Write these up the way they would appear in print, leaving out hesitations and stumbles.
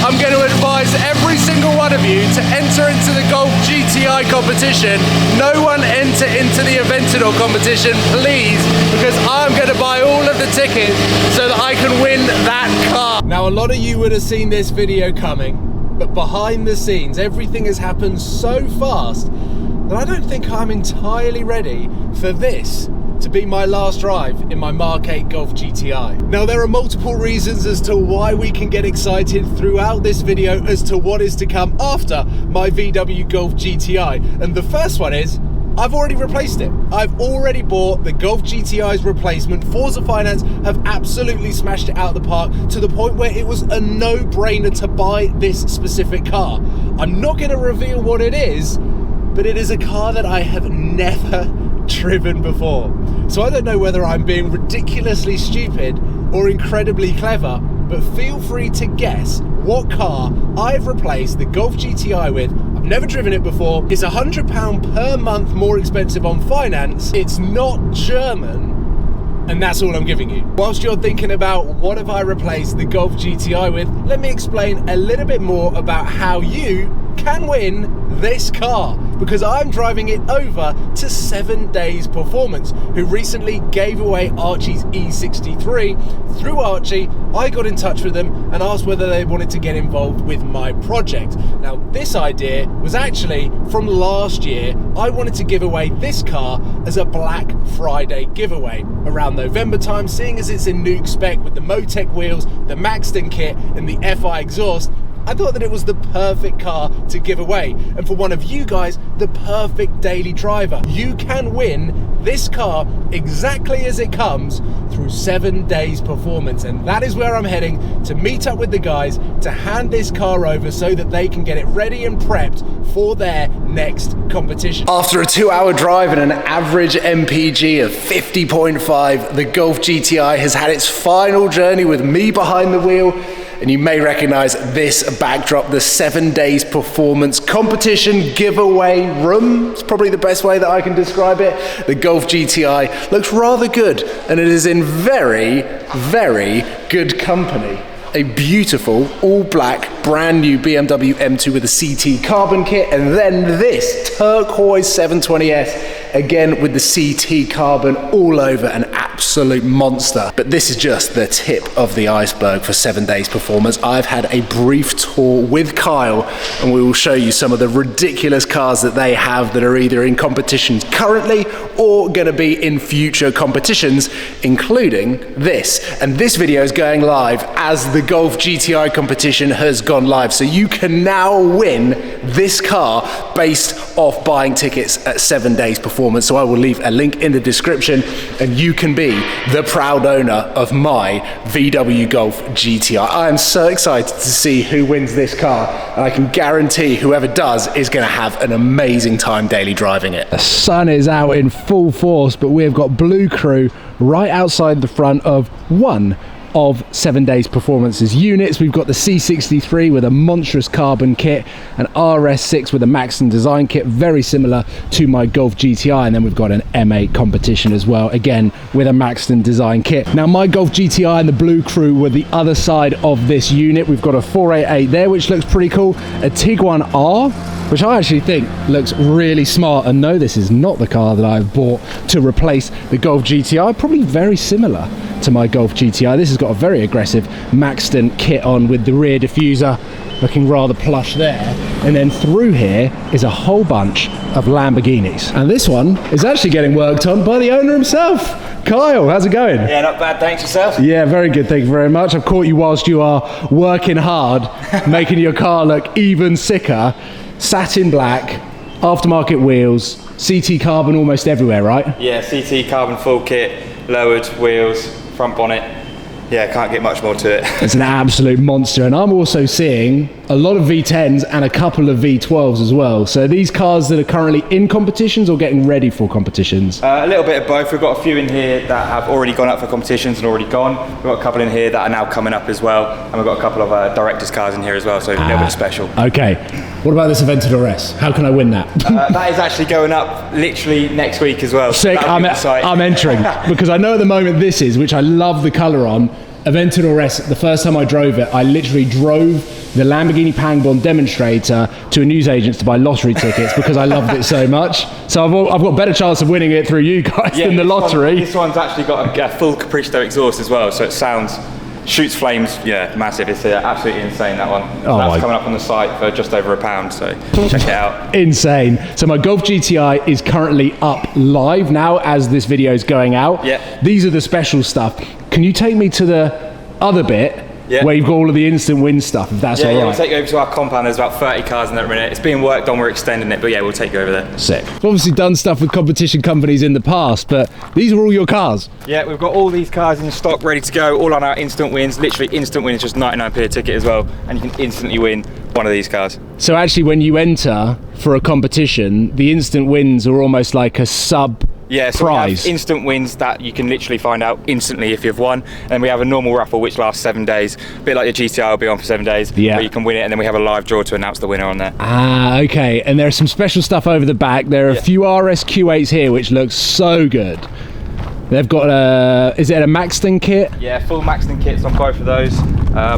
I'm going to advise every single one of you to enter into the Golf GTI competition. No one enter into the Aventador competition, please, because I'm going to buy all of the tickets so that I can win that car. Now, a lot of you would have seen this video coming, but behind the scenes, everything has happened so fast that I don't think I'm entirely ready for this to be my last drive in my Mk8 Golf GTI. Now, there are multiple reasons as to why we can get excited throughout this video as to what is to come after my VW Golf GTI. And the first one is, I've already replaced it. I've already bought the Golf GTI's replacement. Forza Finance have absolutely smashed it out of the park to the point where it was a no-brainer to buy this specific car. I'm not going to reveal what it is, but it is a car that I have never driven before. So I don't know whether I'm being ridiculously stupid or incredibly clever, but feel free to guess what car I've replaced the Golf GTI with. I've never driven it before. It's £100 per month more expensive on finance. It's not German. And that's all I'm giving you. Whilst you're thinking about what have I replaced the Golf GTI with, let me explain a little bit more about how you can win this car, because I'm driving it over to 7 Days Performance, who recently gave away Archie's E63. Through Archie, I got in touch with them and asked whether they wanted to get involved with my project. Now, this idea was actually from last year. I wanted to give away this car as a Black Friday giveaway around November time, seeing as it's in nuke spec with the Motec wheels, the Maxton kit and the FI exhaust. I thought that it was the perfect car to give away, and for one of you guys, the perfect daily driver. You can win this car exactly as it comes through 7 Days Performance, and that is where I'm heading to meet up with the guys to hand this car over so that they can get it ready and prepped for their next competition. After a 2-hour drive and an average MPG of 50.5, the Golf GTI has had its final journey with me behind the wheel. And you may recognize this backdrop, the 7 Days Performance competition giveaway room. It's probably the best way that I can describe it. The Golf GTI looks rather good, and it is in very, very good company. A beautiful, all-black, brand new BMW M2 with a CT carbon kit, and then this turquoise 720S, again with the CT carbon all over, an absolute monster. But this is just the tip of the iceberg for 7 Days Performance. I've had a brief tour with Kyle, and we will show you some of the ridiculous cars that they have that are either in competitions currently or going to be in future competitions, including this. And this video is going live as the Golf GTI competition has gone live, so you can now win this car based off buying tickets at 7 Days Performance. So I will leave a link in the description, and you can be the proud owner of my VW Golf GTI. I am so excited to see who wins this car, and I can guarantee whoever does is going to have an amazing time daily driving it. The sun is out in full force, but we have got Blue Crew right outside the front of one of 7 Days Performance's units. We've got the C63 with a monstrous carbon kit, an RS6 with a Maxton design kit, very similar to my Golf GTI, and then we've got an M8 competition as well, again with a Maxton design kit. Now, my Golf GTI and the Blue Crew were the other side of this unit. We've got a 488 there, which looks pretty cool, a Tiguan R, which I actually think looks really smart. And no, this is not the car that I've bought to replace the Golf GTI, probably very similar to my Golf GTI. This has got a very aggressive Maxton kit on with the rear diffuser looking rather plush there, and then through here is a whole bunch of Lamborghinis, and this one is actually getting worked on by the owner himself. Kyle, how's it going? Yeah, not bad, thanks. Yourself? Yeah, very good, thank you very much. I've caught you whilst you are working hard, making your car look even sicker. Satin black, aftermarket wheels, CT carbon almost everywhere, right? Yeah, CT carbon full kit, lowered wheels, front bonnet. Yeah, can't get much more to it. It's an absolute monster, and I'm also seeing a lot of V10s and a couple of V12s as well. So these cars that are currently in competitions or getting ready for competitions? A little bit of both. We've got a few in here that have already gone up for competitions and already gone. We've got a couple in here that are now coming up as well, and we've got a couple of directors' cars in here as well, so a little bit special. Okay. What about this Aventador S? How can I win that? That is actually going up literally next week as well. Sick. I'm entering because I know at the moment this is, which I love the colour on, Aventador S, the first time I drove it, I literally drove the Lamborghini Pangborn demonstrator to a newsagent's to buy lottery tickets because I loved it so much. So I've got a better chance of winning it through you guys than the lottery. This one's actually got a full Capriccio exhaust as well, so it shoots flames, yeah, massive. It's absolutely insane, that one. That's coming up on the site for just over £1, so check it out. Insane. So my Golf GTI is currently up live now as this video is going out. Yeah. These are the special stuff. Can you take me to the other bit where you've got all of the instant win stuff, if that's all right? Yeah, we'll take you over to our compound. There's about 30 cars in there at the minute. It's being worked on, we're extending it, but yeah, we'll take you over there. Sick. We've obviously done stuff with competition companies in the past, but these are all your cars? Yeah, we've got all these cars in stock, ready to go, all on our instant wins. Literally instant win is just 99p a ticket as well, and you can instantly win one of these cars. So actually when you enter for a competition, the instant wins are almost like a sub so prize. we have instant wins that you can literally find out instantly if you've won, and we have a normal raffle which lasts 7 days, a bit like the GTI will be on for 7 days, where you can win it, and then we have a live draw to announce the winner on there. Ah, okay, and there's some special stuff over the back. There are a few RS Q8s here which look so good. They've got is it a Maxton kit? Yeah, full Maxton kits on both of those.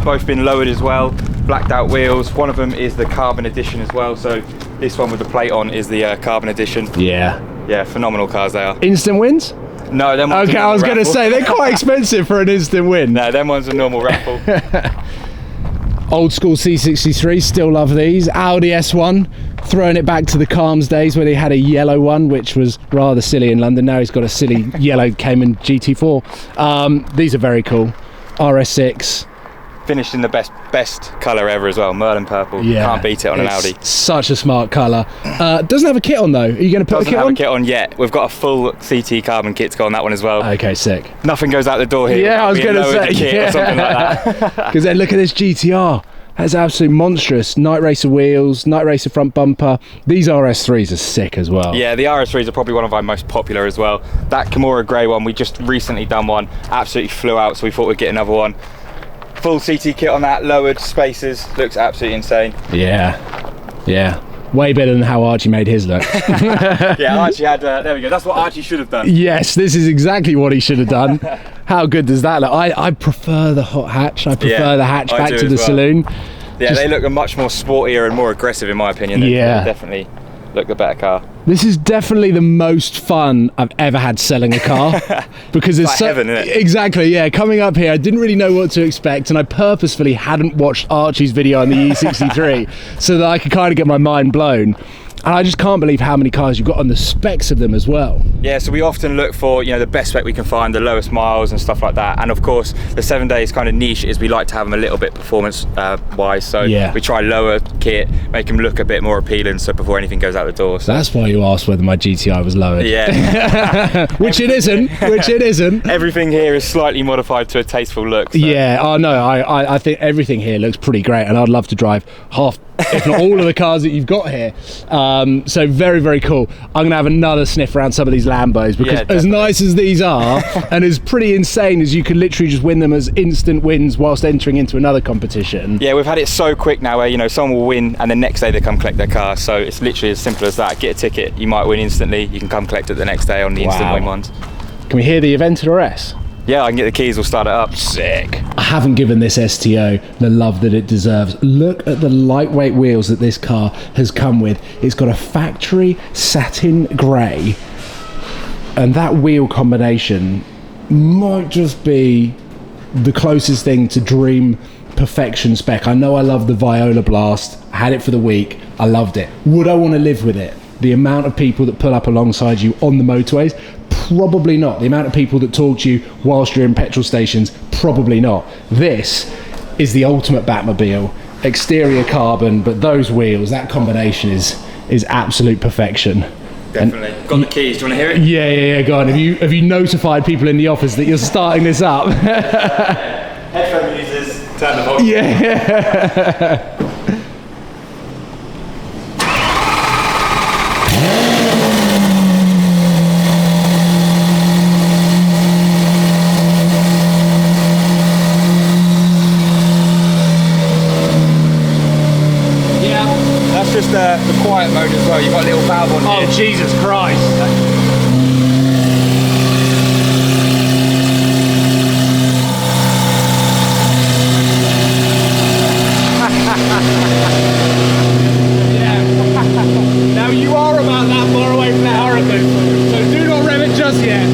Both been lowered as well, blacked out wheels. One of them is the carbon edition as well, so this one with the plate on is the carbon edition. Yeah, phenomenal cars they are. Instant wins? No, them ones okay, I was going to say, they're quite expensive for an instant win. No, them ones are normal raffle. Old school C63, still love these. Audi S1, throwing it back to the Calms days where they had a yellow one, which was rather silly in London. Now he's got a silly yellow Cayman GT4. These are very cool. RS6. Finished in the best colour ever as well, Merlin purple. Can't beat it on an Audi. Such a smart colour. Doesn't have a kit on though. Are you going to put a kit on? Doesn't have a kit on yet. We've got a full CT carbon kit to go on that one as well. Okay, sick. Nothing goes out the door here. Yeah, I was going to say. Kit or something like that. Because then look at this GTR. That's absolutely monstrous. Night Racer wheels, Night Racer front bumper. These RS3s are sick as well. Yeah, the RS3s are probably one of our most popular as well. That Kimura grey one, we just recently done one. Absolutely flew out, so we thought we'd get another one. Full CT kit on that, lowered spaces, looks absolutely insane. Yeah. Way better than how Archie made his look. Yeah, Archie had, there we go, that's what Archie should have done. Yes, this is exactly what he should have done. How good does that look? I prefer the hot hatch. I prefer the hatchback to the saloon. Yeah, they look much more sportier and more aggressive in my opinion. They definitely look the better car. This is definitely the most fun I've ever had selling a car because it's like heaven, isn't it? Exactly, yeah. Coming up here, I didn't really know what to expect, and I purposefully hadn't watched Archie's video on the E63 so that I could kind of get my mind blown. And I just can't believe how many cars you've got on the specs of them as well. Yeah, so we often look for, you know, the best spec we can find, the lowest miles and stuff like that. And of course, the 7 days kind of niche is we like to have them a little bit performance wise. So we try lower kit, make them look a bit more appealing so before anything goes out the door. So. That's why you asked whether my GTI was lowered. Yeah. Which it isn't. Everything here is slightly modified to a tasteful look. So. Yeah, oh no, I think everything here looks pretty great, and I'd love to drive half, if not all of the cars that you've got here. So very, very cool. I'm gonna have another sniff around some of these Lambos, because as nice as these are and as pretty insane as you can literally just win them as instant wins whilst entering into another competition. Yeah, we've had it so quick now where, you know, someone will win and the next day they come collect their car. So it's literally as simple as that. Get a ticket, you might win instantly, you can come collect it the next day on the instant win ones. Can we hear the Aventador S? Yeah, I can get the keys, we'll start it up. Sick. I haven't given this STO the love that it deserves. Look at the lightweight wheels that this car has come with. It's got a factory satin grey, and that wheel combination might just be the closest thing to dream perfection spec. I know I love the Viola Blast. I had it for the week. I loved it. Would I want to live with it? The amount of people that pull up alongside you on the motorways? Probably not. The amount of people that talk to you whilst you're in petrol stations? Probably not. This is the ultimate Batmobile. Exterior carbon, but those wheels, that combination is absolute perfection. Definitely. Got the keys, do you want to hear it? Yeah, go on. Have you notified people in the office that you're starting this up? Headphone users, turn the volume. Yeah. Just the quiet mode as well. You've got a little valve on here. Oh, Jesus Christ. Yeah. Now you are about that far away from that hurricane, so do not rev it just yet.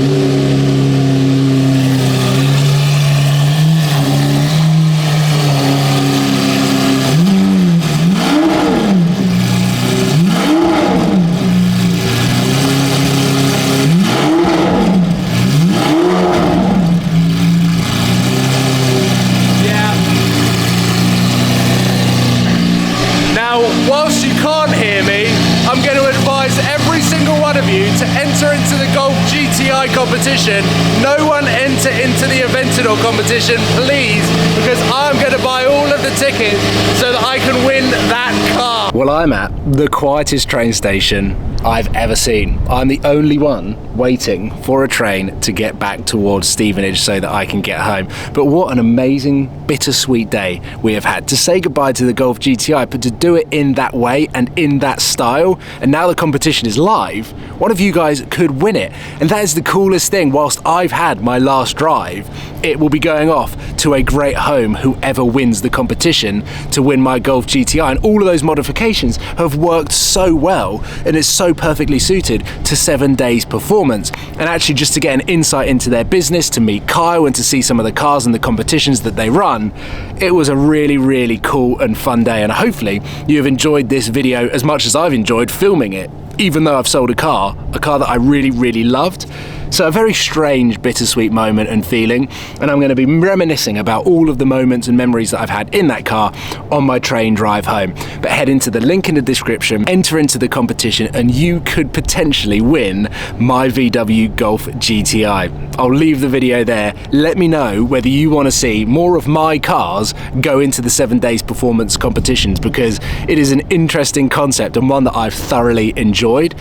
Whilst you can't hear me, I'm going to advise every single one of you to enter into the Golf GTI competition. No one enter into the Aventador competition, please, because I'm going to buy all of the tickets so that I can win that car. Well, I'm at the quietest train station I've ever seen. I'm the only one waiting for a train to get back towards Stevenage so that I can get home. But what an amazing, bittersweet day we have had to say goodbye to the Golf GTI, but to do it in that way and in that style. And now the competition is live, one of you guys could win it. And that is the coolest thing. Whilst I've had my last drive, it will be going off to a great home, whoever wins the competition, to win my Golf GTI. And all of those modifications have worked so well, and it's so perfectly suited to 7 days performance. And actually, just to get an insight into their business, to meet Kyle and to see some of the cars and the competitions that they run, it was a really, really cool and fun day. And hopefully you have enjoyed this video as much as I've enjoyed filming it, even though I've sold a car that I really, really loved. So a very strange, bittersweet moment and feeling, and I'm going to be reminiscing about all of the moments and memories that I've had in that car on my train drive home. But head into the link in the description, enter into the competition, and you could potentially win my VW Golf GTI. I'll leave the video there. Let me know whether you want to see more of my cars go into the 7 days performance competitions, because it is an interesting concept and one that I've thoroughly enjoyed,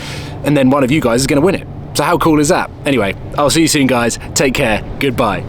and then one of you guys is going to win it. So how cool is that? Anyway, I'll see you soon, guys. Take care. Goodbye.